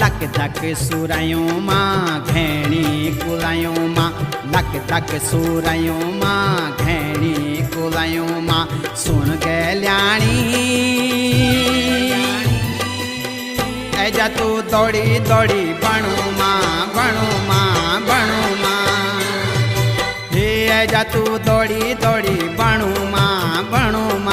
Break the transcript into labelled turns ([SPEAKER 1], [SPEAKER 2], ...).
[SPEAKER 1] Luck धक सुरायों माँ घेणी कुलायों माँ, लक धक सुरायों माँ घेणी कुलायों माँ। सुन गल्याणी ऐजा तू दौड़ी दौड़ी बणु माँ बणु माँ बणु माँ। हे ऐजा तू दौड़ी दौड़ी बणु माँ बणु माँ।